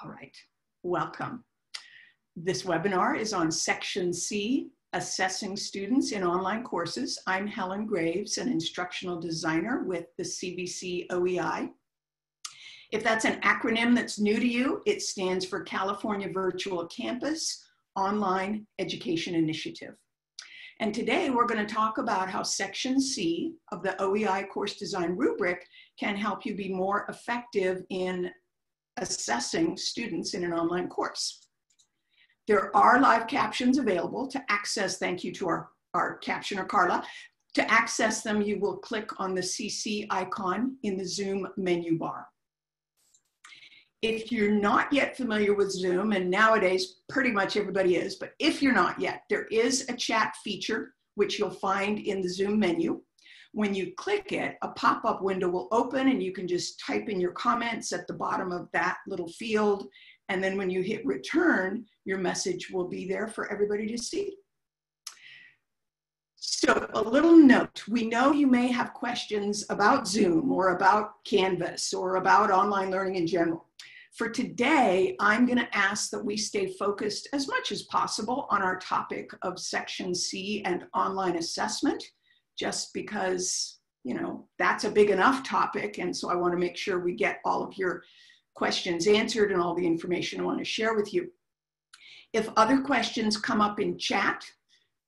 All right, welcome. This webinar is on Section C, Assessing Students in Online Courses. I'm Helen Graves, an instructional designer with the CVC-OEI. If that's an acronym that's new to you, it stands for California Virtual Campus Online Education Initiative. And today we're going to talk about how Section C of the OEI Course Design Rubric can help you be more effective in assessing students in an online course. There are live captions available to access. Thank you to our captioner, Carla. To access them, you will click on the CC icon in the Zoom menu bar. If you're not yet familiar with Zoom, and nowadays pretty much everybody is, but if you're not yet, there is a chat feature which you'll find in the Zoom menu. When you click it, a pop-up window will open and you can just type in your comments at the bottom of that little field. And then when you hit return, your message will be there for everybody to see. So a little note, we know you may have questions about Zoom or about Canvas or about online learning in general. For today, I'm going to ask that we stay focused as much as possible on our topic of Section C and online assessment, just because, you know, that's a big enough topic. And so I want to make sure we get all of your questions answered and all the information I want to share with you. If other questions come up in chat,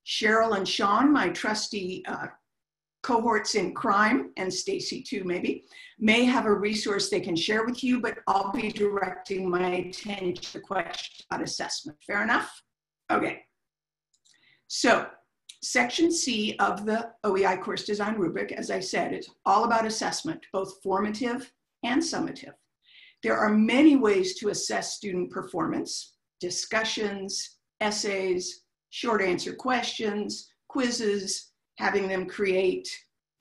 Cheryl and Sean, my trusty cohorts in crime, and Stacy too maybe, may have a resource they can share with you, but I'll be directing my attention to the question about assessment. Fair enough? Okay. So Section C of the OEI Course Design Rubric, as I said, is all about assessment, both formative and summative. There are many ways to assess student performance: discussions, essays, short answer questions, quizzes, having them create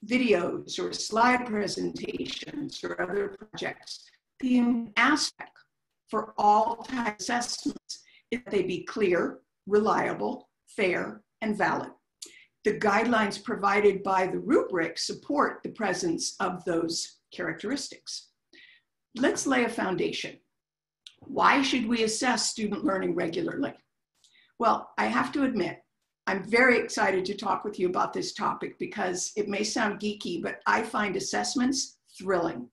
videos or slide presentations or other projects. The aspect for all type assessments is that they be clear, reliable, fair, and valid. The guidelines provided by the rubric support the presence of those characteristics. Let's lay a foundation. Why should we assess student learning regularly? Well, I have to admit, I'm very excited to talk with you about this topic because it may sound geeky, but I find assessments thrilling.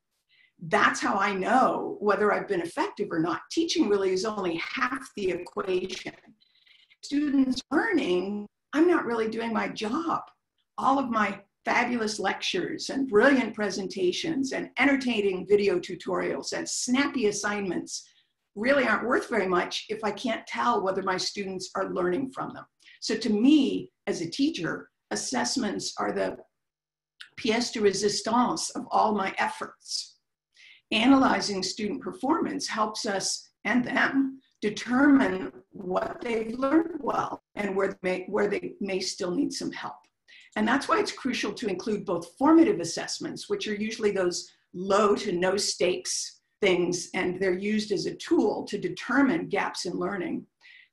That's how I know whether I've been effective or not. Teaching really is only half the equation. Students learning, I'm not really doing my job. All of my fabulous lectures and brilliant presentations and entertaining video tutorials and snappy assignments really aren't worth very much if I can't tell whether my students are learning from them. So to me, as a teacher, assessments are the pièce de résistance of all my efforts. Analyzing student performance helps us and them determine what they've learned well and where they may still need some help. And that's why it's crucial to include both formative assessments, which are usually those low to no stakes things, and they're used as a tool to determine gaps in learning,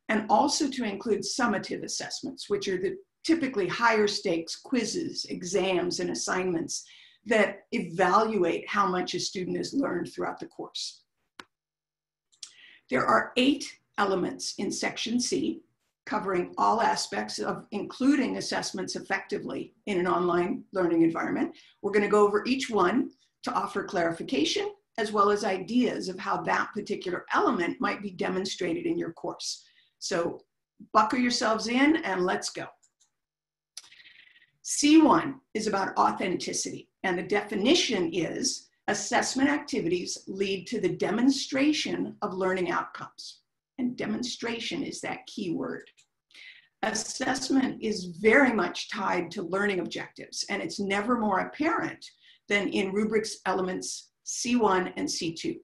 and also to include summative assessments, which are the typically higher stakes quizzes, exams, and assignments that evaluate how much a student has learned throughout the course. There are 8 elements in Section C, covering all aspects of including assessments effectively in an online learning environment. We're going to go over each one to offer clarification, as well as ideas of how that particular element might be demonstrated in your course. So buckle yourselves in and let's go. C1 is about authenticity, and the definition is assessment activities lead to the demonstration of learning outcomes. And demonstration is that key word. Assessment is very much tied to learning objectives, and it's never more apparent than in rubrics elements C1 and C2.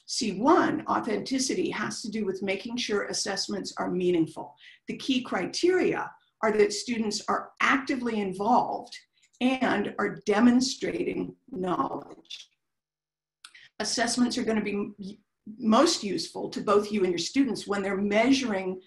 C1, authenticity, has to do with making sure assessments are meaningful. The key criteria are that students are actively involved and are demonstrating knowledge. Assessments are going to be most useful to both you and your students when they're measuring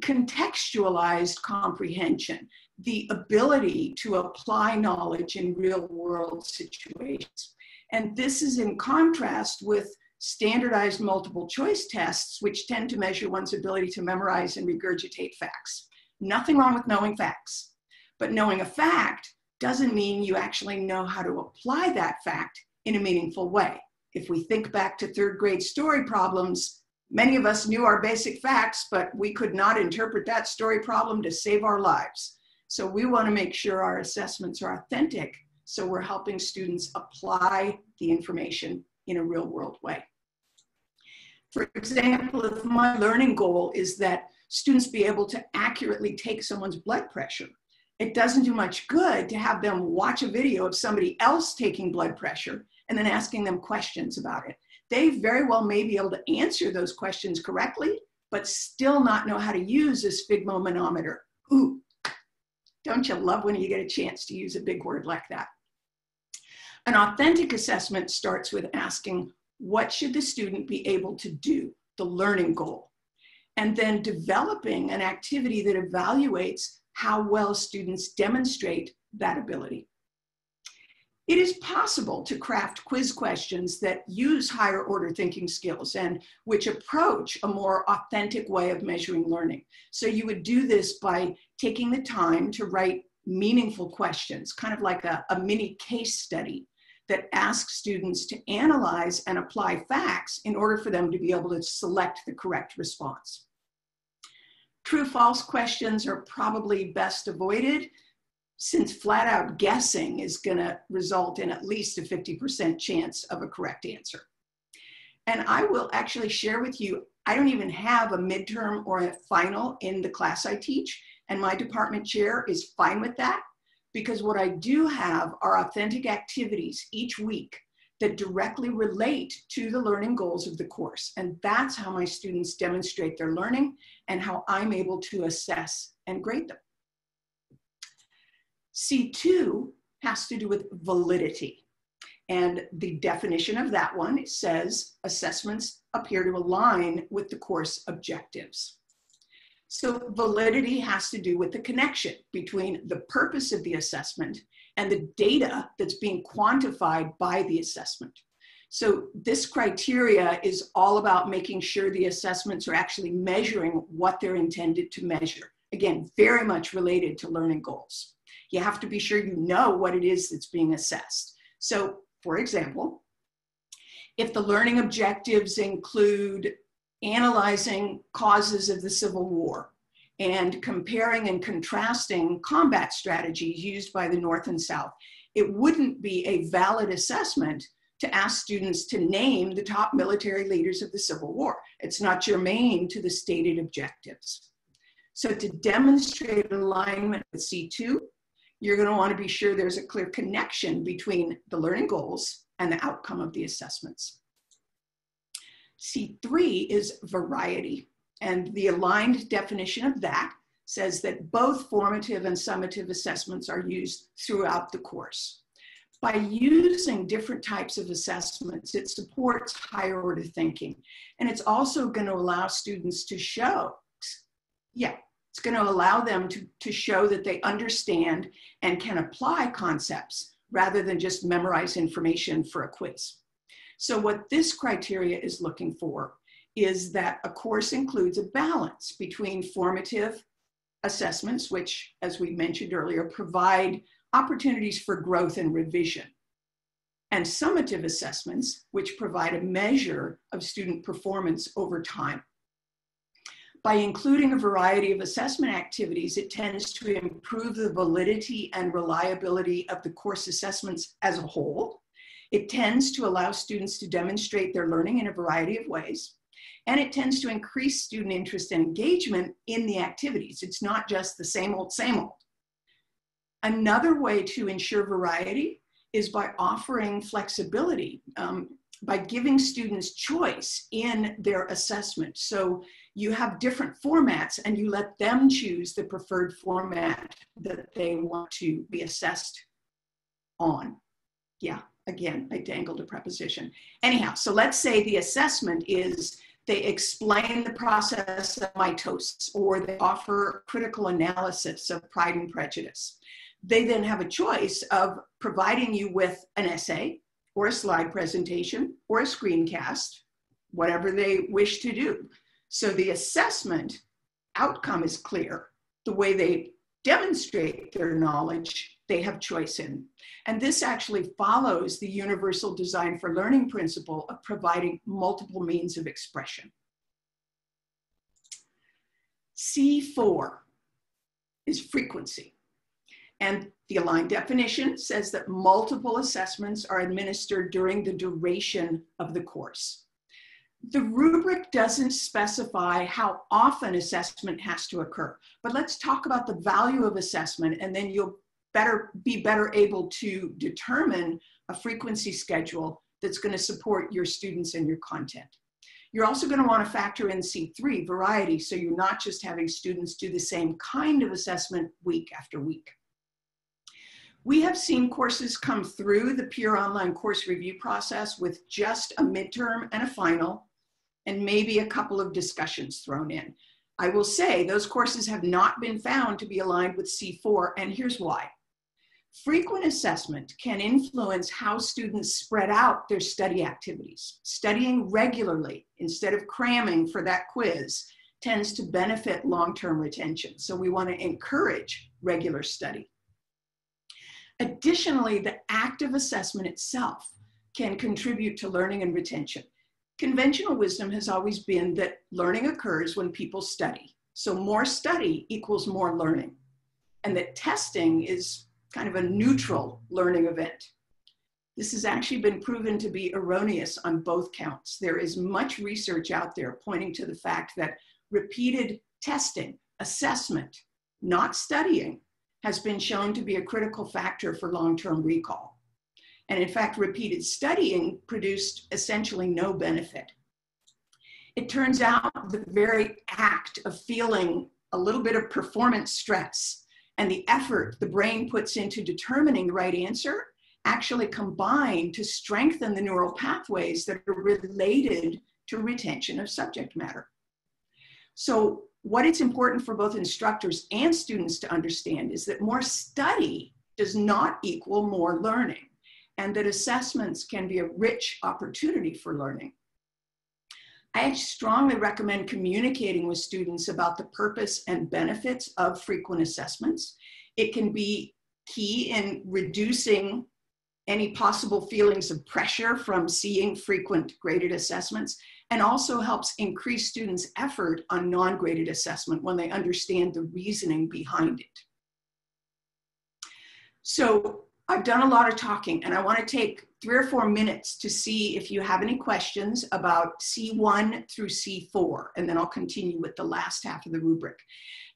contextualized comprehension, the ability to apply knowledge in real-world situations. And this is in contrast with standardized multiple choice tests, which tend to measure one's ability to memorize and regurgitate facts. Nothing wrong with knowing facts, but knowing a fact doesn't mean you actually know how to apply that fact in a meaningful way. If we think back to third grade story problems, many of us knew our basic facts, but we could not interpret that story problem to save our lives. So we want to make sure our assessments are authentic, so we're helping students apply the information in a real world way. For example, if my learning goal is that students be able to accurately take someone's blood pressure, it doesn't do much good to have them watch a video of somebody else taking blood pressure and then asking them questions about it. They very well may be able to answer those questions correctly, but still not know how to use a sphygmomanometer. Ooh, don't you love when you get a chance to use a big word like that? An authentic assessment starts with asking, what should the student be able to do, the learning goal, and then developing an activity that evaluates how well students demonstrate that ability. It is possible to craft quiz questions that use higher order thinking skills and which approach a more authentic way of measuring learning. So you would do this by taking the time to write meaningful questions, kind of like a mini case study that asks students to analyze and apply facts in order for them to be able to select the correct response. True-false questions are probably best avoided, since flat out guessing is going to result in at least a 50% chance of a correct answer. And I will actually share with you, I don't even have a midterm or a final in the class I teach, and my department chair is fine with that, because what I do have are authentic activities each week that directly relate to the learning goals of the course. And that's how my students demonstrate their learning and how I'm able to assess and grade them. C2 has to do with validity. And the definition of that one says assessments appear to align with the course objectives. So validity has to do with the connection between the purpose of the assessment and the data that's being quantified by the assessment. So this criteria is all about making sure the assessments are actually measuring what they're intended to measure. Again, very much related to learning goals. You have to be sure you know what it is that's being assessed. So, for example, if the learning objectives include analyzing causes of the Civil War and comparing and contrasting combat strategies used by the North and South, it wouldn't be a valid assessment to ask students to name the top military leaders of the Civil War. It's not germane to the stated objectives. So to demonstrate alignment with C2, you're going to want to be sure there's a clear connection between the learning goals and the outcome of the assessments. C3 is variety, and the aligned definition of that says that both formative and summative assessments are used throughout the course. By using different types of assessments, it supports higher order thinking, and it's also going to allow students to show, it's going to allow them to show that they understand and can apply concepts rather than just memorize information for a quiz. So what this criteria is looking for is that a course includes a balance between formative assessments, which, as we mentioned earlier, provide opportunities for growth and revision, and summative assessments, which provide a measure of student performance over time. By including a variety of assessment activities, it tends to improve the validity and reliability of the course assessments as a whole. It tends to allow students to demonstrate their learning in a variety of ways. And it tends to increase student interest and engagement in the activities. It's not just the same old, same old. Another way to ensure variety is by offering flexibility, by giving students choice in their assessment. So you have different formats and you let them choose the preferred format that they want to be assessed on. Yeah, again, I dangled a preposition. Anyhow, so let's say the assessment is they explain the process of mitosis, or they offer critical analysis of Pride and Prejudice. They then have a choice of providing you with an essay, or a slide presentation, or a screencast, whatever they wish to do. So the assessment outcome is clear. The way they demonstrate their knowledge, they have choice in. And this actually follows the universal design for learning principle of providing multiple means of expression. C4 is frequency. And the aligned definition says that multiple assessments are administered during the duration of the course. The rubric doesn't specify how often assessment has to occur, but let's talk about the value of assessment, and then you'll be better able to determine a frequency schedule that's going to support your students and your content. You're also going to want to factor in C3, variety, so you're not just having students do the same kind of assessment week after week. We have seen courses come through the peer online course review process with just a midterm and a final, and maybe a couple of discussions thrown in. I will say those courses have not been found to be aligned with C4, and here's why. Frequent assessment can influence how students spread out their study activities. Studying regularly instead of cramming for that quiz tends to benefit long-term retention. So we want to encourage regular study. Additionally, the act of assessment itself can contribute to learning and retention. Conventional wisdom has always been that learning occurs when people study. So more study equals more learning. And that testing is kind of a neutral learning event. This has actually been proven to be erroneous on both counts. There is much research out there pointing to the fact that repeated testing, assessment, not studying, has been shown to be a critical factor for long-term recall. And in fact, repeated studying produced essentially no benefit. It turns out the very act of feeling a little bit of performance stress and the effort the brain puts into determining the right answer actually combine to strengthen the neural pathways that are related to retention of subject matter. So what it's important for both instructors and students to understand is that more study does not equal more learning, and that assessments can be a rich opportunity for learning. I strongly recommend communicating with students about the purpose and benefits of frequent assessments. It can be key in reducing any possible feelings of pressure from seeing frequent graded assessments, and also helps increase students' effort on non-graded assessment when they understand the reasoning behind it. So I've done a lot of talking, and I want to take 3 or 4 minutes to see if you have any questions about C1 through C4, and then I'll continue with the last half of the rubric.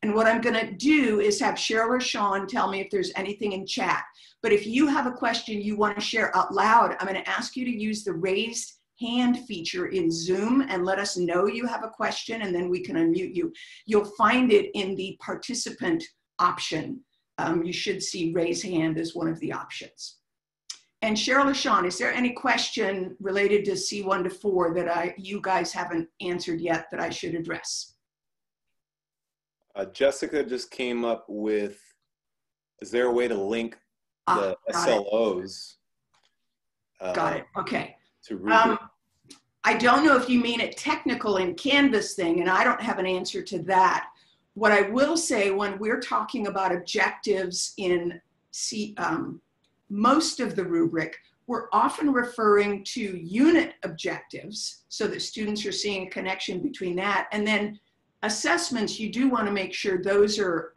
And what I'm going to do is have Cheryl or Sean tell me if there's anything in chat. But if you have a question you want to share out loud, I'm going to ask you to use the raised hand feature in Zoom and let us know you have a question, and then we can unmute you. You'll find it in the participant option. You should see raise hand as one of the options. And Cheryl or Sean, is there any question related to C1 to 4 that you guys haven't answered yet that I should address? Jessica just came up with, is there a way to link the SLOs? Got it, okay. To Rubric? I don't know if you mean a technical in Canvas thing, and I don't have an answer to that. What I will say, when we're talking about objectives in most of the rubric, we're often referring to unit objectives so that students are seeing a connection between that. And then assessments, you do want to make sure those are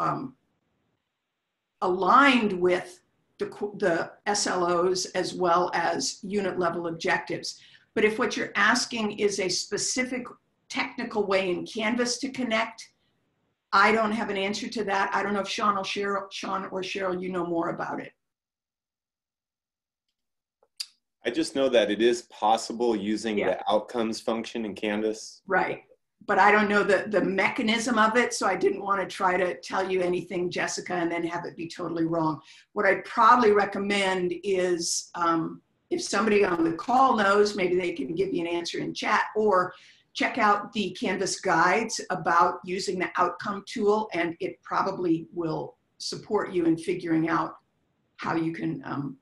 aligned with the SLOs as well as unit level objectives. But if what you're asking is a specific technical way in Canvas to connect, I don't have an answer to that. I don't know if Sean or Cheryl, you know more about it. I just know that it is possible using the outcomes function in Canvas. Right, but I don't know the mechanism of it, so I didn't want to try to tell you anything, Jessica, and then have it be totally wrong. What I'd probably recommend is if somebody on the call knows, maybe they can give you an answer in chat, or check out the Canvas guides about using the outcome tool, and it probably will support you in figuring out how you can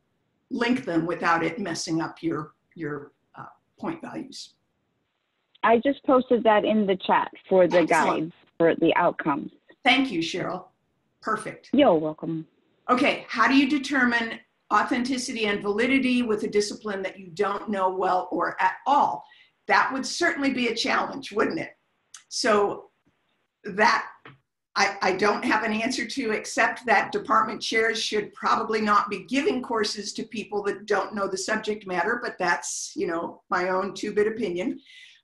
link them without it messing up your point values. I just posted that in the chat for the Excellent. guides, for the outcomes. Thank you, Cheryl. Perfect. You're welcome. Okay, how do you determine authenticity and validity with a discipline that you don't know well or at all? That would certainly be a challenge, wouldn't it? So that I don't have an answer to, except that department chairs should probably not be giving courses to people that don't know the subject matter, but that's, you know, my own two-bit opinion.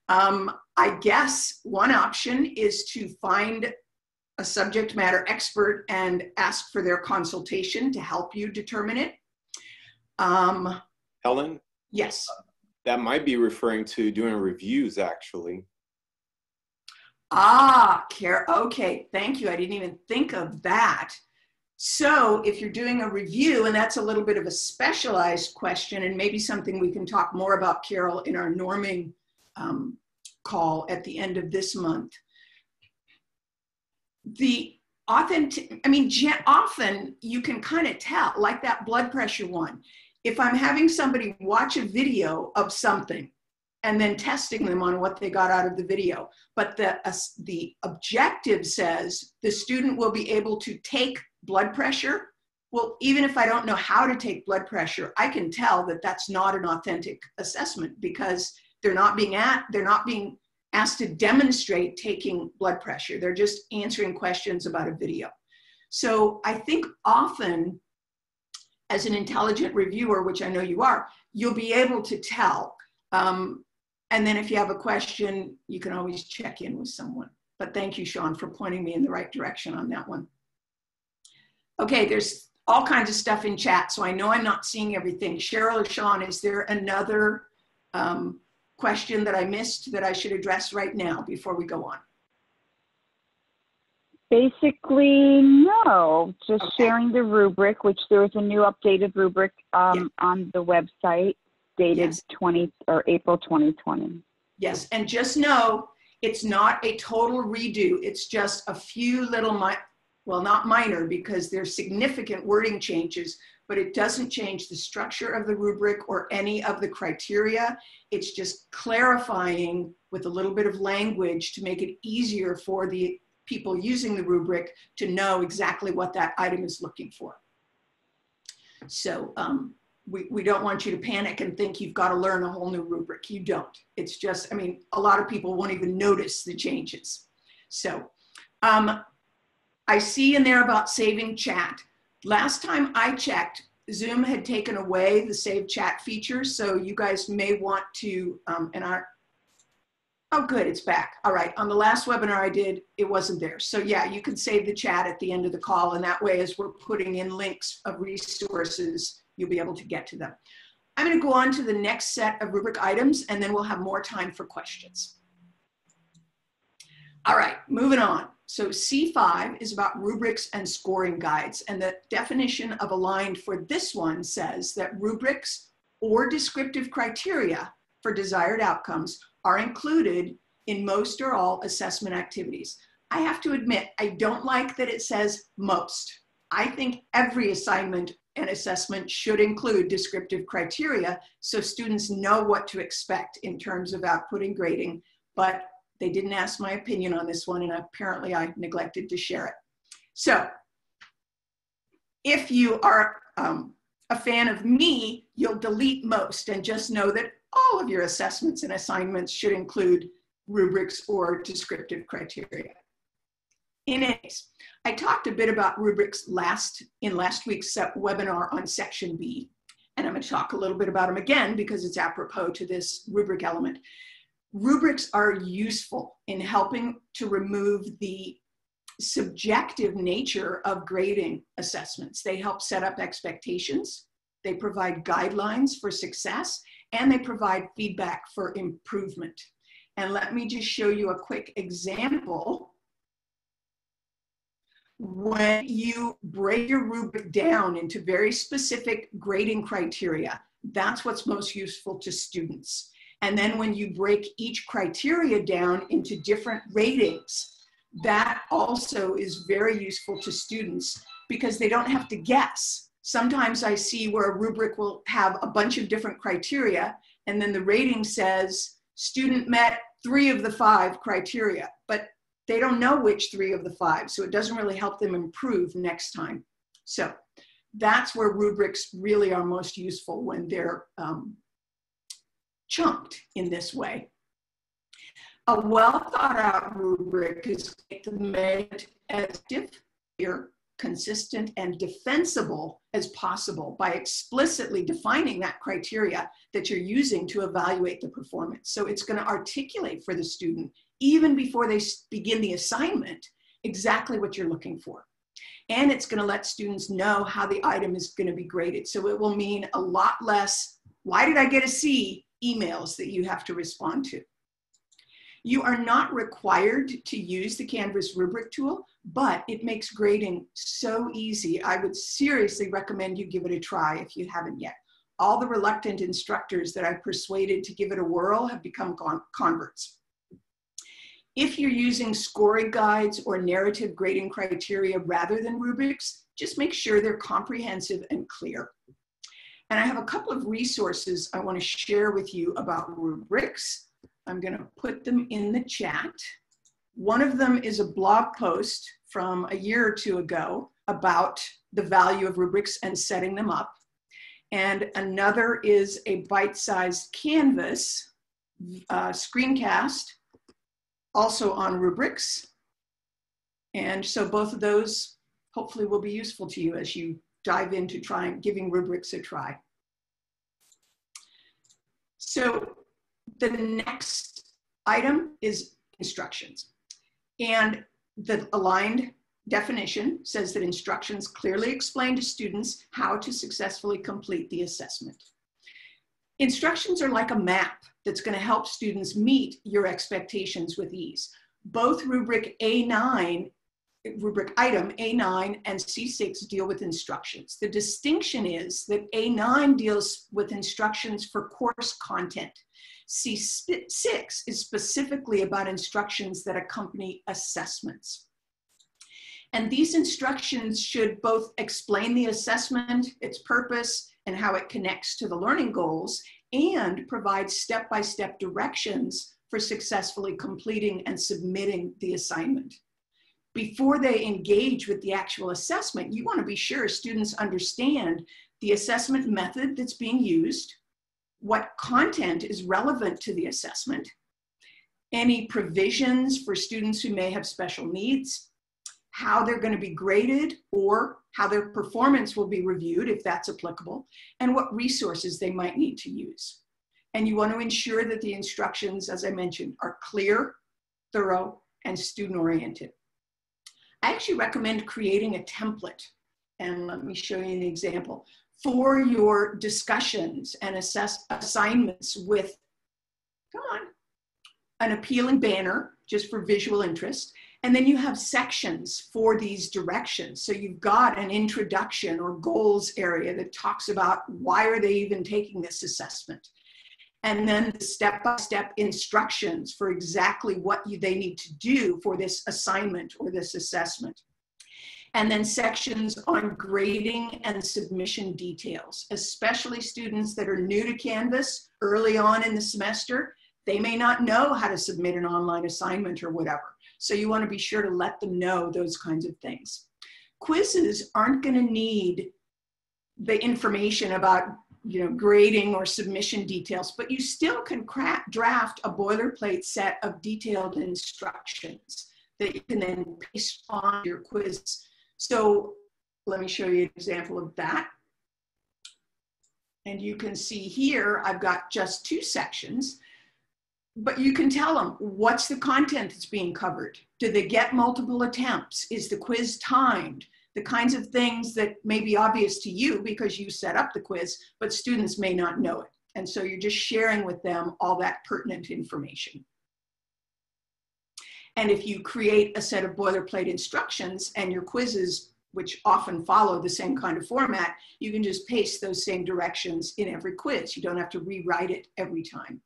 I guess one option is to find a subject matter expert and ask for their consultation to help you determine it. Helen? Yes. That might be referring to doing reviews, actually. Ah, okay, thank you. I didn't even think of that. So if you're doing a review, and that's a little bit of a specialized question, and maybe something we can talk more about, Carol, in our norming call at the end of this month. Often you can kind of tell, like that blood pressure one. If I'm having somebody watch a video of something and then testing them on what they got out of the video, but the objective says the student will be able to take blood pressure. Well, even if I don't know how to take blood pressure, I can tell that that's not an authentic assessment, because they're not being asked to demonstrate taking blood pressure. They're just answering questions about a video. So I think often, as an intelligent reviewer, which I know you are, you'll be able to tell. And then if you have a question, you can always check in with someone. But thank you, Sean, for pointing me in the right direction on that one. Okay, there's all kinds of stuff in chat, so I know I'm not seeing everything. Cheryl or Sean, is there another question that I missed that I should address right now before we go on? Basically, no. Just okay. Sharing the rubric, which there is a new updated rubric on the website, dated April 2020. Yes, and just know it's not a total redo. It's just a few little, well, not minor, because there's significant wording changes, but it doesn't change the structure of the rubric or any of the criteria. It's just clarifying with a little bit of language to make it easier for the people using the rubric to know exactly what that item is looking for. So we don't want you to panic and think you've got to learn a whole new rubric. You don't. It's just, I mean, a lot of people won't even notice the changes. So I see in there about saving chat. Last time I checked, Zoom had taken away the save chat feature, so you guys may want to, oh good, it's back. All right, on the last webinar I did, it wasn't there. So yeah, you can save the chat at the end of the call, and that way as we're putting in links of resources, you'll be able to get to them. I'm gonna go on to the next set of rubric items, and then we'll have more time for questions. All right, moving on. So C5 is about rubrics and scoring guides, and the definition of aligned for this one says that rubrics or descriptive criteria for desired outcomes are included in most or all assessment activities. I have to admit, I don't like that it says most. I think every assignment and assessment should include descriptive criteria so students know what to expect in terms of output and grading, but they didn't ask my opinion on this one, and apparently I neglected to share it. So if you are a fan of me, you'll delete most and just know that all of your assessments and assignments should include rubrics or descriptive criteria. In any case, I talked a bit about rubrics in last week's webinar on section B, and I'm going to talk a little bit about them again because it's apropos to this rubric element. Rubrics are useful in helping to remove the subjective nature of grading assessments. They help set up expectations, they provide guidelines for success, and they provide feedback for improvement. And let me just show you a quick example. When you break your rubric down into very specific grading criteria, that's what's most useful to students. And then when you break each criteria down into different ratings, that also is very useful to students because they don't have to guess. Sometimes I see where a rubric will have a bunch of different criteria, and then the rating says student met 3 of the 5 criteria, but they don't know which 3 of the 5, so it doesn't really help them improve next time. So that's where rubrics really are most useful, when they're chunked in this way. A well thought out rubric is make the method as clear, consistent, and defensible as possible by explicitly defining that criteria that you're using to evaluate the performance. So it's going to articulate for the student, even before they begin the assignment, exactly what you're looking for. And it's going to let students know how the item is going to be graded. So it will mean a lot less, why did I get a C, emails that you have to respond to. You are not required to use the Canvas rubric tool, but it makes grading so easy. I would seriously recommend you give it a try if you haven't yet. All the reluctant instructors that I've persuaded to give it a whirl have become converts. If you're using scoring guides or narrative grading criteria rather than rubrics, just make sure they're comprehensive and clear. And I have a couple of resources I want to share with you about rubrics. I'm going to put them in the chat. One of them is a blog post from a year or 2 ago about the value of rubrics and setting them up. And another is a bite-sized Canvas screencast, also on rubrics. And so both of those hopefully will be useful to you as you dive into giving rubrics a try. So the next item is instructions. And the aligned definition says that instructions clearly explain to students how to successfully complete the assessment. Instructions are like a map that's going to help students meet your expectations with ease. Both rubric item A9 and C6 deal with instructions. The distinction is that A9 deals with instructions for course content. C6 is specifically about instructions that accompany assessments. And these instructions should both explain the assessment, its purpose, and how it connects to the learning goals, and provide step-by-step directions for successfully completing and submitting the assignment. Before they engage with the actual assessment, you want to be sure students understand the assessment method that's being used, what content is relevant to the assessment, any provisions for students who may have special needs, how they're going to be graded or how their performance will be reviewed if that's applicable, and what resources they might need to use. And you want to ensure that the instructions, as I mentioned, are clear, thorough, and student-oriented. I actually recommend creating a template, and let me show you an example, for your discussions and assignments with, an appealing banner just for visual interest. And then you have sections for these directions. So you've got an introduction or goals area that talks about why are they even taking this assessment. And then the step-by-step instructions for exactly what they need to do for this assignment or this assessment. And then sections on grading and submission details, especially students that are new to Canvas early on in the semester. They may not know how to submit an online assignment or whatever. So you want to be sure to let them know those kinds of things. Quizzes aren't going to need the information about grading or submission details, but you still can draft a boilerplate set of detailed instructions that you can then paste on your quiz. So let me show you an example of that. And you can see here, I've got just 2 sections, but you can tell them what's the content that's being covered. Do they get multiple attempts? Is the quiz timed? The kinds of things that may be obvious to you because you set up the quiz, but students may not know it. And so you're just sharing with them all that pertinent information. And if you create a set of boilerplate instructions and your quizzes, which often follow the same kind of format, you can just paste those same directions in every quiz. You don't have to rewrite it every time.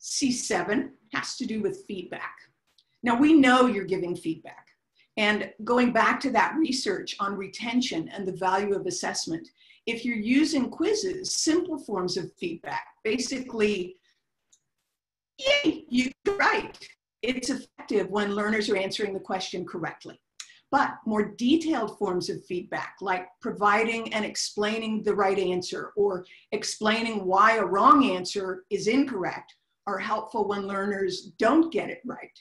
C7 has to do with feedback. Now we know you're giving feedback, and going back to that research on retention and the value of assessment, If you're using quizzes, simple forms of feedback, basically, yay, you got it right. It's effective when learners are answering the question correctly. But more detailed forms of feedback, like providing and explaining the right answer or explaining why a wrong answer is incorrect, are helpful when learners don't get it right.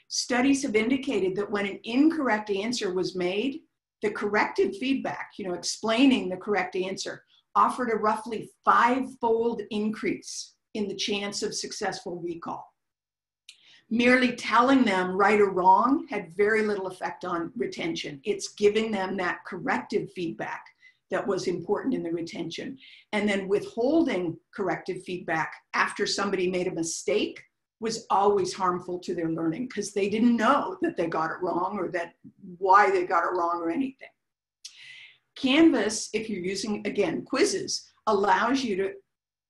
Studies have indicated that when an incorrect answer was made, the corrective feedback, explaining the correct answer, offered a roughly 5-fold increase in the chance of successful recall. Merely telling them right or wrong had very little effect on retention. It's giving them that corrective feedback that was important in the retention. And then withholding corrective feedback after somebody made a mistake was always harmful to their learning because they didn't know that they got it wrong or that why they got it wrong or anything. Canvas, if you're using, again, quizzes, allows you to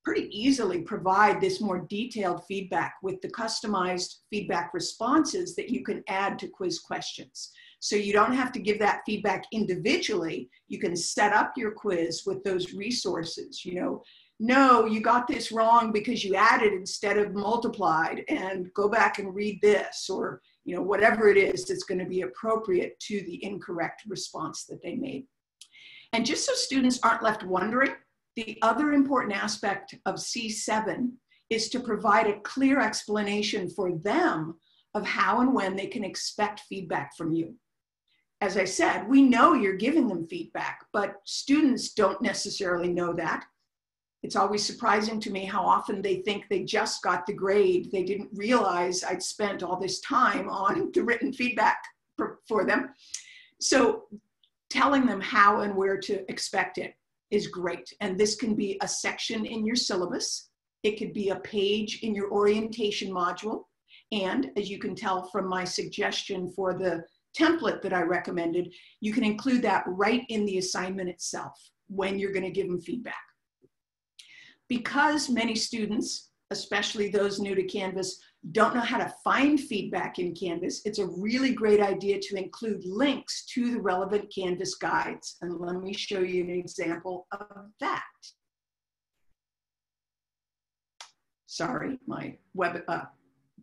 pretty easily provide this more detailed feedback with the customized feedback responses that you can add to quiz questions. So you don't have to give that feedback individually. You can set up your quiz with those resources. No, you got this wrong because you added instead of multiplied, and go back and read this, or whatever it is that's going to be appropriate to the incorrect response that they made. And just so students aren't left wondering, the other important aspect of C7 is to provide a clear explanation for them of how and when they can expect feedback from you. As I said, we know you're giving them feedback, but students don't necessarily know that. It's always surprising to me how often they think they just got the grade. They didn't realize I'd spent all this time on the written feedback for them. So telling them how and where to expect it is great. And this can be a section in your syllabus. It could be a page in your orientation module. And as you can tell from my suggestion for the template that I recommended, you can include that right in the assignment itself when you're going to give them feedback. Because many students, especially those new to Canvas, don't know how to find feedback in Canvas, it's a really great idea to include links to the relevant Canvas guides. And let me show you an example of that. Sorry, my web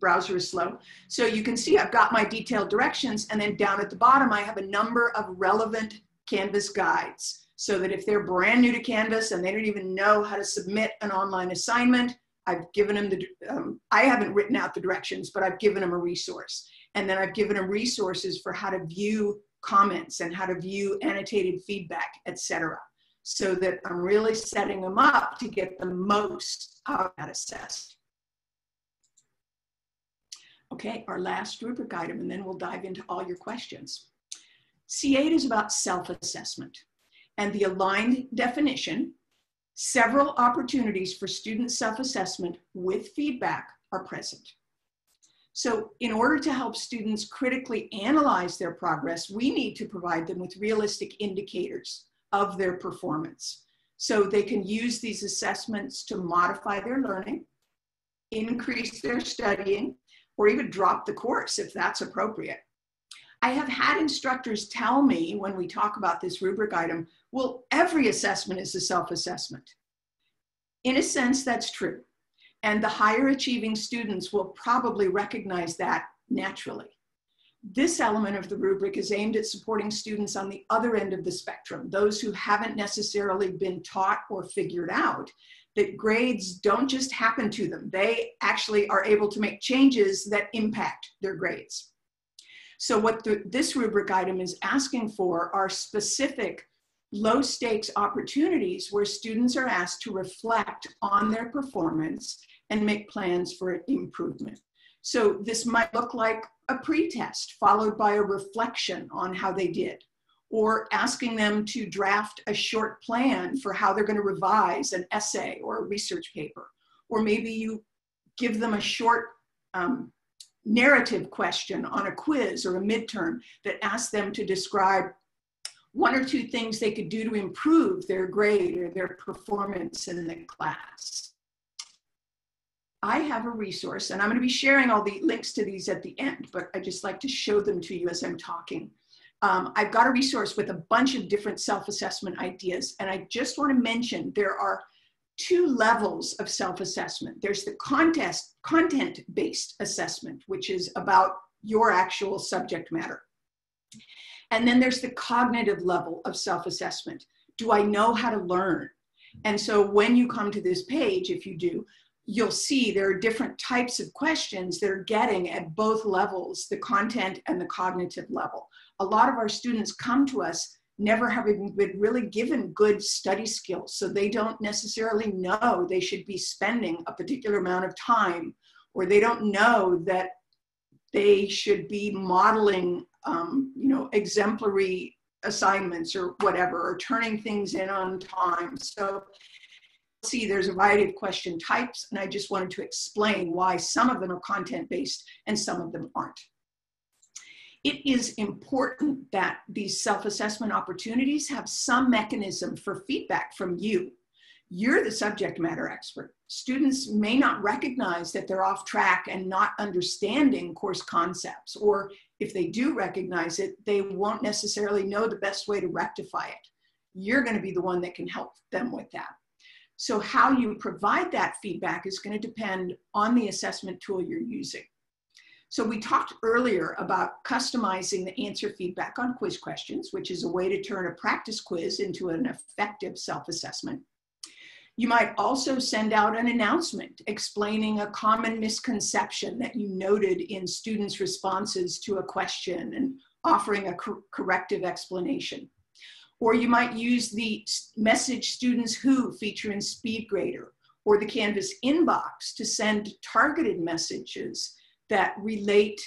browser is slow. So you can see I've got my detailed directions, and then down at the bottom I have a number of relevant Canvas guides, so that if they're brand new to Canvas and they don't even know how to submit an online assignment, I've given them I haven't written out the directions, but I've given them a resource. And then I've given them resources for how to view comments and how to view annotated feedback, etc. So that I'm really setting them up to get the most out of that assessed. Okay, our last rubric item, and then we'll dive into all your questions. C8 is about self-assessment, and the aligned definition, several opportunities for student self-assessment with feedback are present. So in order to help students critically analyze their progress, we need to provide them with realistic indicators of their performance. So they can use these assessments to modify their learning, increase their studying, or even drop the course if that's appropriate. I have had instructors tell me when we talk about this rubric item, well, every assessment is a self-assessment. In a sense, that's true. And the higher achieving students will probably recognize that naturally. This element of the rubric is aimed at supporting students on the other end of the spectrum, those who haven't necessarily been taught or figured out that grades don't just happen to them. They actually are able to make changes that impact their grades. So what this rubric item is asking for are specific low stakes opportunities where students are asked to reflect on their performance and make plans for improvement. So this might look like a pretest followed by a reflection on how they did, or asking them to draft a short plan for how they're going to revise an essay or a research paper. Or maybe you give them a short narrative question on a quiz or a midterm that asks them to describe 1 or 2 things they could do to improve their grade or their performance in the class. I have a resource, and I'm going to be sharing all the links to these at the end, but I just like to show them to you as I'm talking. I've got a resource with a bunch of different self-assessment ideas. And I just want to mention there are 2 levels of self-assessment. There's the content-based assessment, which is about your actual subject matter. And then there's the cognitive level of self-assessment. Do I know how to learn? And so when you come to this page, if you do, you'll see there are different types of questions that are getting at both levels, the content and the cognitive level. A lot of our students come to us never having been really given good study skills, so they don't necessarily know they should be spending a particular amount of time, or they don't know that they should be modeling exemplary assignments or whatever, or turning things in on time. So see, there's a variety of question types, and I just wanted to explain why some of them are content-based and some of them aren't. It is important that these self-assessment opportunities have some mechanism for feedback from you. You're the subject matter expert. Students may not recognize that they're off track and not understanding course concepts, or if they do recognize it, they won't necessarily know the best way to rectify it. You're going to be the one that can help them with that. So how you provide that feedback is going to depend on the assessment tool you're using. So we talked earlier about customizing the answer feedback on quiz questions, which is a way to turn a practice quiz into an effective self-assessment. You might also send out an announcement explaining a common misconception that you noted in students' responses to a question and offering a corrective explanation. Or you might use the Message Students Who feature in SpeedGrader or the Canvas inbox to send targeted messages that relate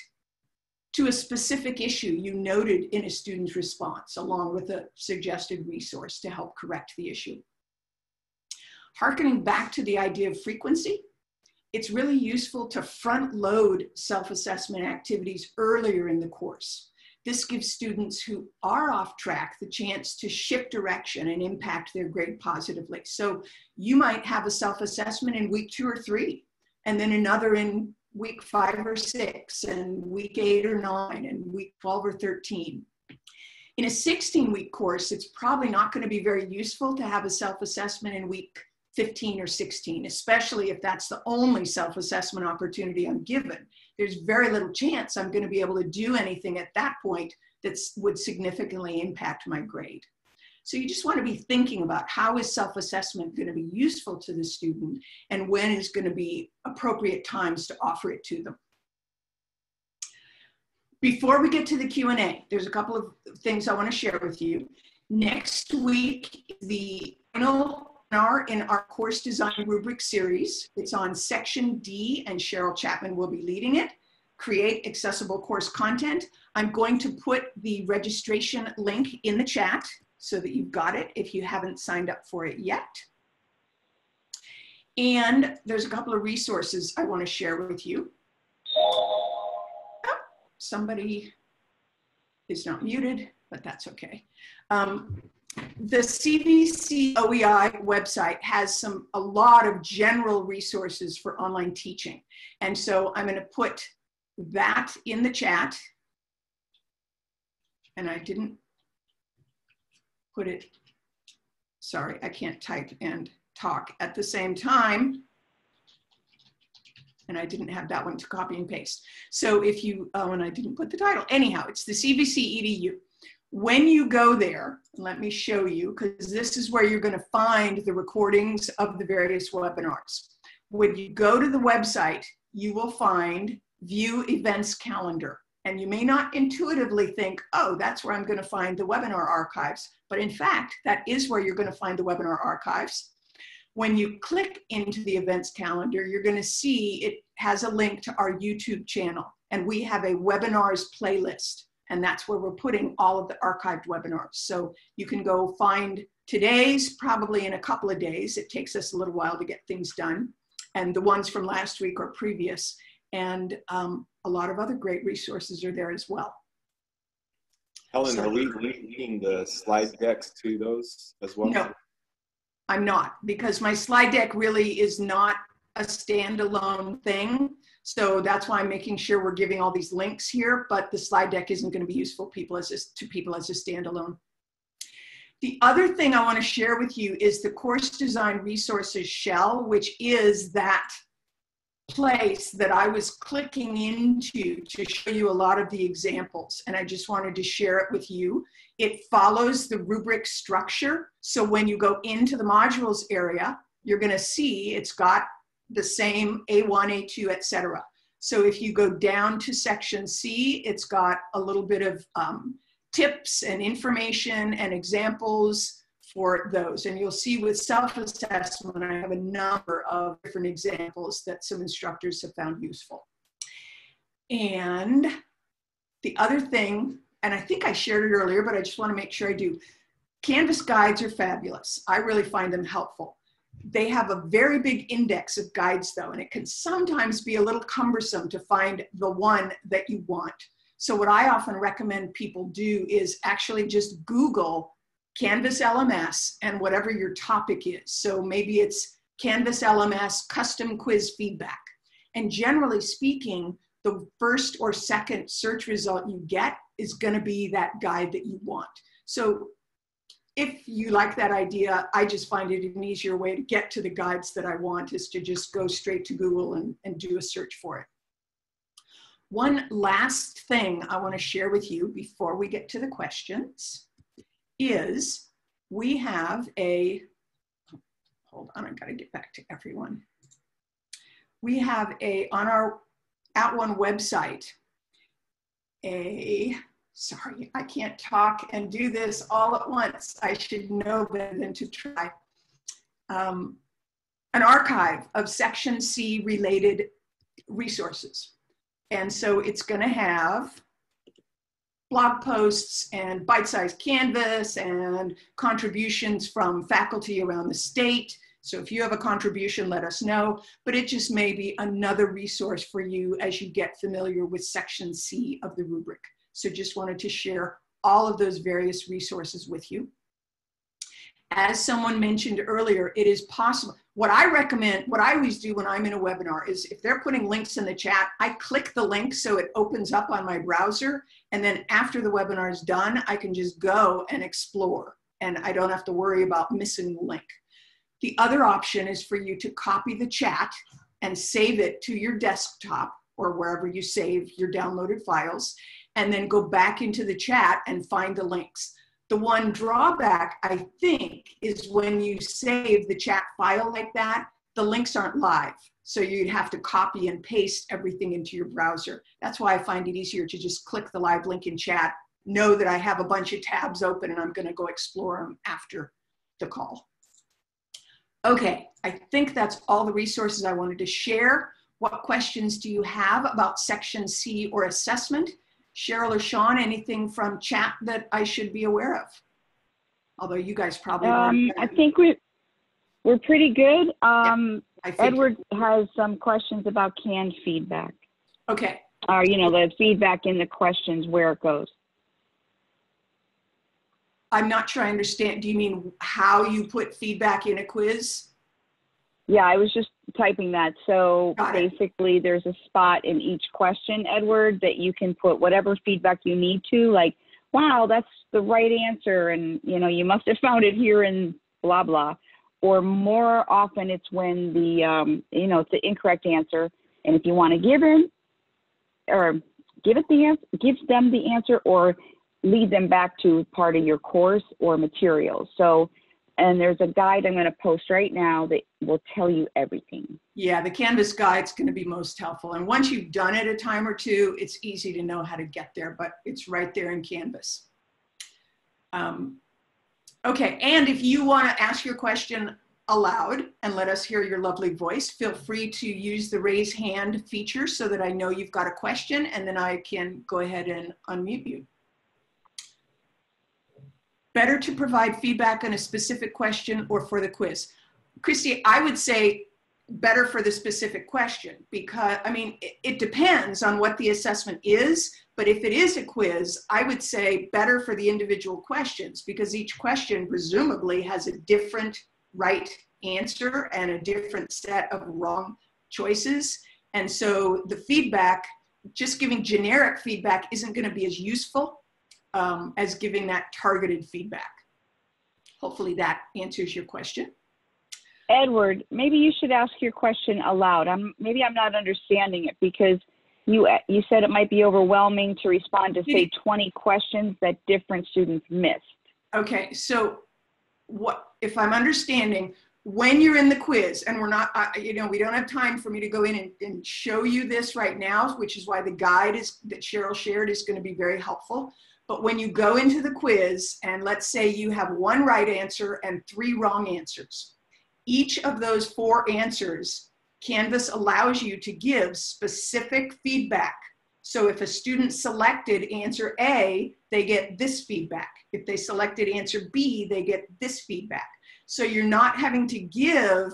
to a specific issue you noted in a student's response, along with a suggested resource to help correct the issue. Harkening back to the idea of frequency, it's really useful to front load self-assessment activities earlier in the course. This gives students who are off track the chance to shift direction and impact their grade positively. So you might have a self-assessment in week 2 or 3, and then another in week 5 or 6, and week 8 or 9, and week 12 or 13. In a 16-week course, it's probably not going to be very useful to have a self-assessment in week 15 or 16, especially if that's the only self-assessment opportunity I'm given. There's very little chance I'm going to be able to do anything at that point that would significantly impact my grade. So you just want to be thinking about how is self-assessment going to be useful to the student and when is going to be appropriate times to offer it to them. Before we get to the Q&A, there's a couple of things I want to share with you. Next week, the final webinar in our Course Design Rubric series. It's on Section D, and Cheryl Chapman will be leading it. Create accessible course content. I'm going to put the registration link in the chat so that you've got it if you haven't signed up for it yet. And there's a couple of resources I want to share with you. Oh, somebody is not muted, but that's okay. The CVC-OEI website has a lot of general resources for online teaching. And so I'm going to put that in the chat. And I didn't put it, sorry, I can't type and talk at the same time. And I didn't have that one to copy and paste. So if you, oh, and I didn't put the title. Anyhow, it's the CVC-EDU. When you go there, let me show you, because this is where you're going to find the recordings of the various webinars. When you go to the website, you will find View Events Calendar. And you may not intuitively think, oh, that's where I'm going to find the webinar archives. But in fact, that is where you're going to find the webinar archives. When you click into the events calendar, you're going to see it has a link to our YouTube channel. And we have a webinars playlist. And that's where we're putting all of the archived webinars. So you can go find today's probably in a couple of days. It takes us a little while to get things done. And the ones from last week or previous. And a lot of other great resources are there as well. Helen, So, are we linking the slide decks to those as well? No, I'm not, because my slide deck really is not a standalone thing. So that's why I'm making sure we're giving all these links here, but the slide deck isn't going to be useful to people as a standalone. The other thing I want to share with you is the Course Design Resources shell, which is that place that I was clicking into to show you a lot of the examples. And I just wanted to share it with you. It follows the rubric structure. So when you go into the modules area, you're going to see it's got the same A1, A2, etc. So if you go down to section C, it's got a little bit of tips and information and examples for those. And you'll see with self-assessment, I have a number of different examples that some instructors have found useful. And the other thing, and I think I shared it earlier, but I just want to make sure I do, Canvas guides are fabulous. I really find them helpful. They have a very big index of guides though, and it can sometimes be a little cumbersome to find the one that you want. So what I often recommend people do is actually just Google Canvas LMS and whatever your topic is. So maybe it's Canvas LMS custom quiz feedback. And generally speaking, the first or second search result you get is going to be that guide that you want. So if you like that idea, I just find it an easier way to get to the guides that I want is to just go straight to Google and do a search for it. One last thing I want to share with you before we get to the questions is we have a, hold on, I've got to get back to everyone. We have on our @ONE website, sorry, I can't talk and do this all at once. I should know better than to try. An archive of Section C related resources. And so it's going to have blog posts and bite-sized Canvas and contributions from faculty around the state. So if you have a contribution, let us know. But it just may be another resource for you as you get familiar with Section C of the rubric. So just wanted to share all of those various resources with you. As someone mentioned earlier, it is possible. What I recommend, what I always do when I'm in a webinar is if they're putting links in the chat, I click the link so it opens up on my browser. And then after the webinar is done, I can just go and explore and I don't have to worry about missing the link. The other option is for you to copy the chat and save it to your desktop or wherever you save your downloaded files, and then go back into the chat and find the links. The one drawback, I think, is when you save the chat file like that, the links aren't live. So you'd have to copy and paste everything into your browser. That's why I find it easier to just click the live link in chat, know that I have a bunch of tabs open and I'm going to go explore them after the call. Okay, I think that's all the resources I wanted to share. What questions do you have about Section C or assessment? Cheryl or Sean, anything from chat that I should be aware of? Although you guys probably weren't. I think we're pretty good. Edward has some questions about canned feedback. Okay. Or, you know, the feedback in the questions, where it goes. I'm not sure I understand. Do you mean how you put feedback in a quiz? Yeah, I was just typing that. So basically there's a spot in each question, Edward, that you can put whatever feedback you need to, like, wow, that's the right answer. And, you know, you must have found it here in blah, blah. Or more often it's when the, you know, it's the incorrect answer. And if you want to give them the answer or lead them back to part of your course or materials. So, and there's a guide I'm going to post right now that will tell you everything. Yeah, the Canvas guide's going to be most helpful. And once you've done it a time or two, it's easy to know how to get there, but it's right there in Canvas. Okay, and if you want to ask your question aloud and let us hear your lovely voice, feel free to use the raise hand feature so that I know you've got a question, and then I can go ahead and unmute you. Better to provide feedback on a specific question or for the quiz? Christy, I would say better for the specific question because, I mean, it depends on what the assessment is, but if it is a quiz, I would say better for the individual questions because each question presumably has a different right answer and a different set of wrong choices. And so the feedback, just giving generic feedback isn't going to be as useful as giving that targeted feedback. Hopefully that answers your question. Edward, maybe you should ask your question aloud. Maybe I'm not understanding it, because you said it might be overwhelming to respond to, say, 20 questions that different students missed. Okay, so what, if I'm understanding, when you're in the quiz, and we're not, you know, we don't have time for me to go in and show you this right now, which is why the guide that Cheryl shared is going to be very helpful. But when you go into the quiz, and let's say you have 1 right answer and 3 wrong answers, each of those 4 answers, Canvas allows you to give specific feedback. So if a student selected answer A, they get this feedback. If they selected answer B, they get this feedback. So you're not having to give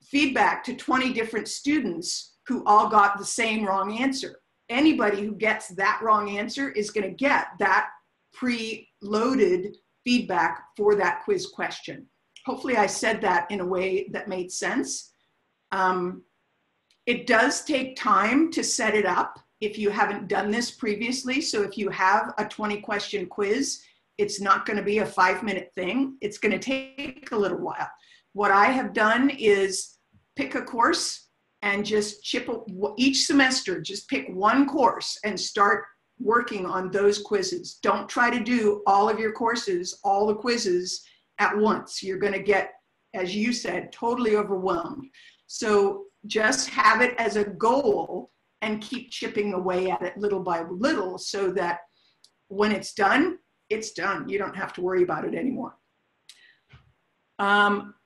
feedback to 20 different students who all got the same wrong answer. Anybody who gets that wrong answer is going to get that pre-loaded feedback for that quiz question. Hopefully I said that in a way that made sense. It does take time to set it up if you haven't done this previously. So if you have a 20-question quiz, it's not going to be a 5-minute thing. It's going to take a little while. What I have done is pick a course and just each semester, just pick 1 course and start working on those quizzes. Don't try to do all of your courses, all the quizzes at once. You're going to get, as you said, totally overwhelmed. So just have it as a goal and keep chipping away at it little by little, so that when it's done, it's done. You don't have to worry about it anymore.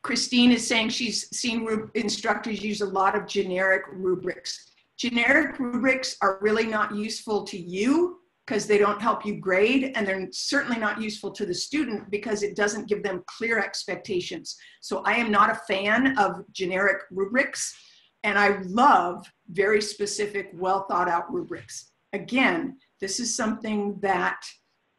Christine is saying she's seen instructors use a lot of generic rubrics. Generic rubrics are really not useful to you because they don't help you grade, and they're certainly not useful to the student because it doesn't give them clear expectations. So I am not a fan of generic rubrics, and I love very specific, well thought out rubrics. Again, this is something that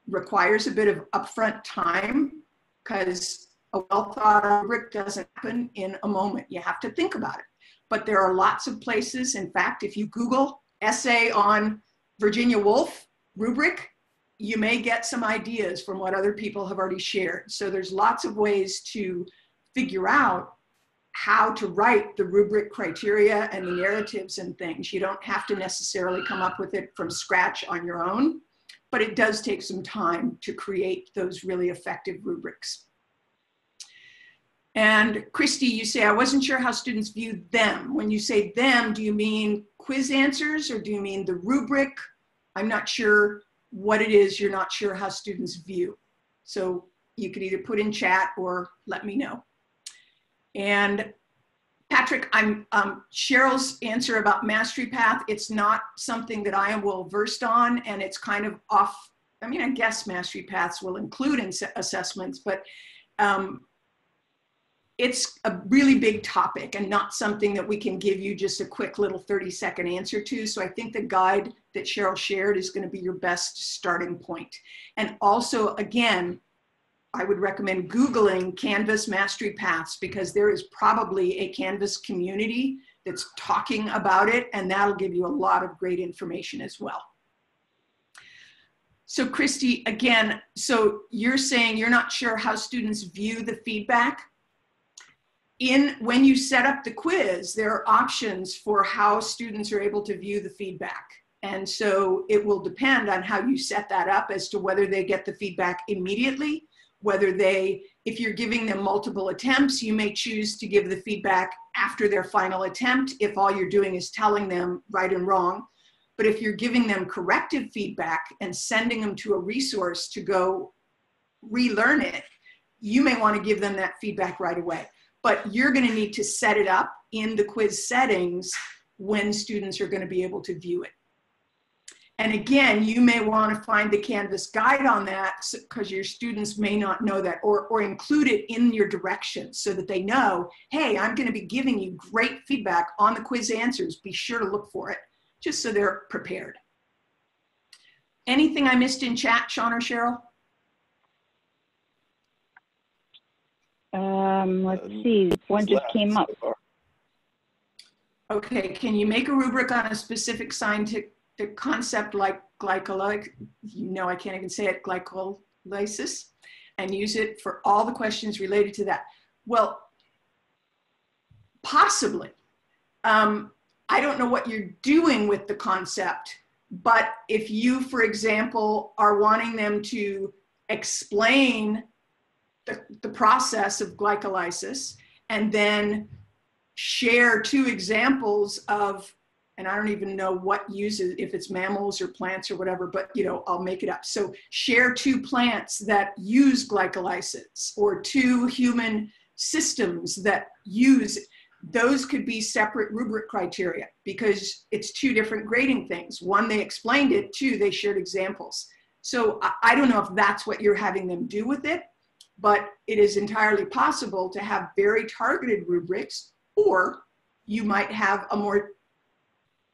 requires a bit of upfront time, because a well thought out rubric doesn't happen in a moment. You have to think about it. But there are lots of places. In fact, if you Google essay on Virginia Woolf rubric, you may get some ideas from what other people have already shared. So there's lots of ways to figure out how to write the rubric criteria and the narratives and things. You don't have to necessarily come up with it from scratch on your own, but it does take some time to create those really effective rubrics. And Christy, you say, I wasn't sure how students view them. When you say them, do you mean quiz answers or do you mean the rubric? I'm not sure what it is you're not sure how students view. So you could either put in chat or let me know. And Patrick, Cheryl's answer about mastery path, it's not something that I am well versed on, and it's kind of off. I mean, I guess mastery paths will include assessments, but it's a really big topic and not something that we can give you just a quick little 30-second answer to. So I think the guide that Cheryl shared is going to be your best starting point. And also, again, I would recommend Googling Canvas Mastery Paths, because there is probably a Canvas community that's talking about it, and that'll give you a lot of great information as well. So Christy, again, so you're saying you're not sure how students view the feedback. When you set up the quiz, there are options for how students are able to view the feedback. And so it will depend on how you set that up as to whether they get the feedback immediately, whether if you're giving them multiple attempts, you may choose to give the feedback after their final attempt if all you're doing is telling them right and wrong. But if you're giving them corrective feedback and sending them to a resource to go relearn it, you may want to give them that feedback right away. But you're going to need to set it up in the quiz settings when students are going to be able to view it. And again, you may want to find the Canvas guide on that, because your students may not know that, or include it in your directions so that they know, hey, I'm going to be giving you great feedback on the quiz answers. Be sure to look for it, just so they're prepared. Anything I missed in chat, Sean or Cheryl? Let's see, one just came up. Okay, can you make a rubric on a specific scientific concept like I can't even say it, glycolysis, and use it for all the questions related to that? Well, possibly. I don't know what you're doing with the concept, but if you, for example, are wanting them to explain the process of glycolysis and then share 2 examples of, and I don't even know what uses, if it's mammals or plants or whatever, but I'll make it up. So share 2 plants that use glycolysis or 2 human systems that use, those could be separate rubric criteria because it's 2 different grading things. 1, they explained it, 2, they shared examples. So I don't know if that's what you're having them do with it, but it is entirely possible to have very targeted rubrics, or you might have a more,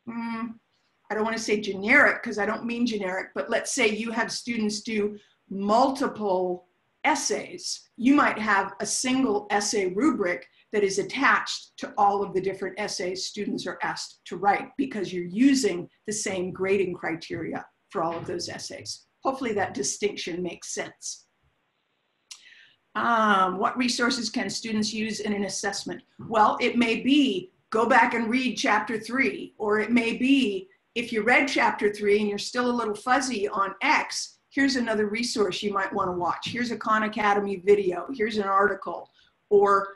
I don't want to say generic because I don't mean generic, but let's say you have students do multiple essays. You might have a single essay rubric that is attached to all of the different essays students are asked to write because you're using the same grading criteria for all of those essays. Hopefully that distinction makes sense. What resources can students use in an assessment? Well, it may be go back and read chapter 3, or it may be if you read chapter 3 and you're still a little fuzzy on X, here's another resource you might want to watch. Here's a Khan Academy video, here's an article, or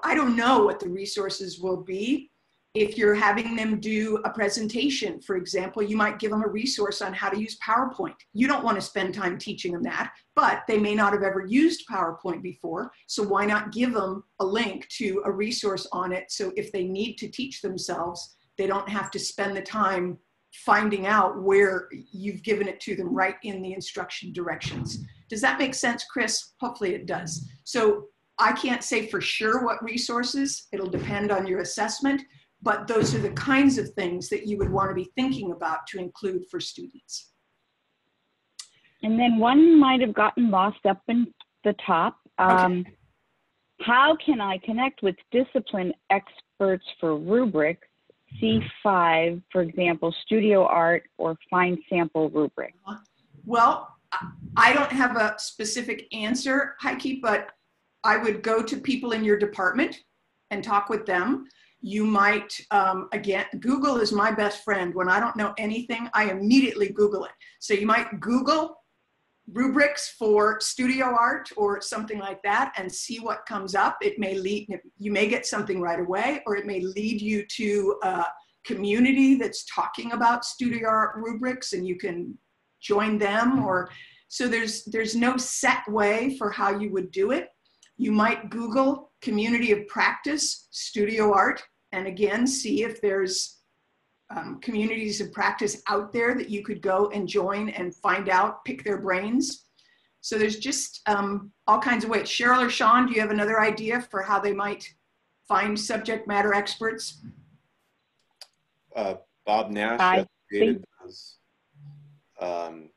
I don't know what the resources will be. If you're having them do a presentation, for example, you might give them a resource on how to use PowerPoint. You don't want to spend time teaching them that, but they may not have ever used PowerPoint before. So why not give them a link to a resource on it? So if they need to teach themselves, they don't have to spend the time finding out where you've given it to them right in the instruction directions. Does that make sense, Chris? Hopefully it does. So I can't say for sure what resources, it'll depend on your assessment, but those are the kinds of things that you would want to be thinking about to include for students. And then one might have gotten lost up in the top. Okay. How can I connect with discipline experts for rubrics, C5, for example, studio art or fine sample rubric? Well, I don't have a specific answer, Heike, but I would go to people in your department and talk with them. You might, again, Google is my best friend. When I don't know anything, I immediately Google it. So you might Google rubrics for studio art or something like that and see what comes up. It may lead, you may get something right away, or it may lead you to a community that's talking about studio art rubrics and you can join them. Or so there's no set way for how you would do it. You might Google community of practice, studio art, and again, see if there's communities of practice out there that you could go and join and find out, pick their brains. So there's just all kinds of ways. Cheryl or Sean, do you have another idea for how they might find subject matter experts? Bob Nash created those,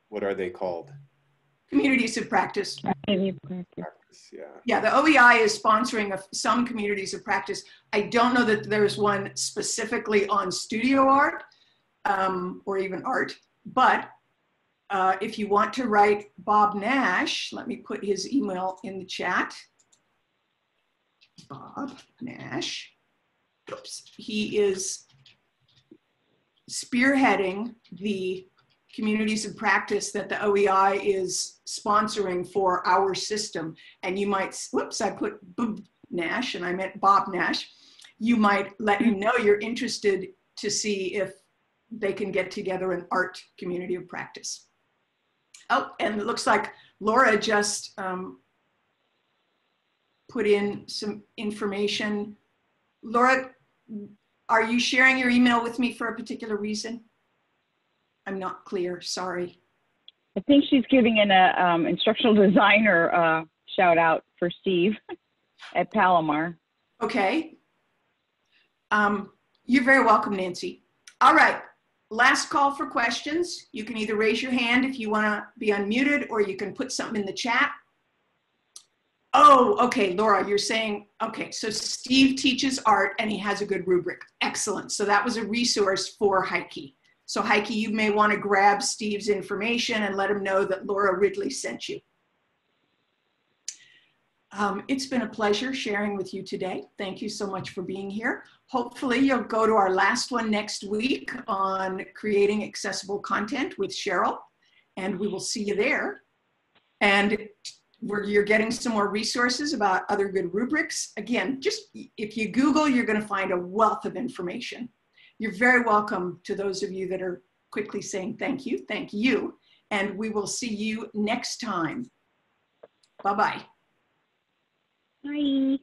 what are they called? Communities of practice. Yeah. Yeah, the OEI is sponsoring some communities of practice. I don't know that there's one specifically on studio art or even art, but if you want to write Bob Nash, let me put his email in the chat. Bob Nash, oops, he is spearheading the communities of practice that the OEI is sponsoring for our system. And you might, whoops, I put Bob Nash and I meant Bob Nash. You might let him know you're interested to see if they can get together an art community of practice. Oh, and it looks like Laura just put in some information. Laura, are you sharing your email with me for a particular reason? I'm not clear, sorry. I think she's giving an instructional designer shout out for Steve at Palomar. Okay. You're very welcome, Nancy. All right, last call for questions. You can either raise your hand if you want to be unmuted, or you can put something in the chat. Oh, okay, Laura, you're saying, okay, so Steve teaches art and he has a good rubric. Excellent. So that was a resource for Heike. So Heike, you may want to grab Steve's information and let him know that Laura Ridley sent you. It's been a pleasure sharing with you today. Thank you so much for being here. Hopefully you'll go to our last one next week on creating accessible content with Cheryl, and we will see you there. And you're getting some more resources about other good rubrics. Again, just if you Google, you're going to find a wealth of information. You're very welcome to those of you that are quickly saying thank you, and we will see you next time. Bye-bye. Bye.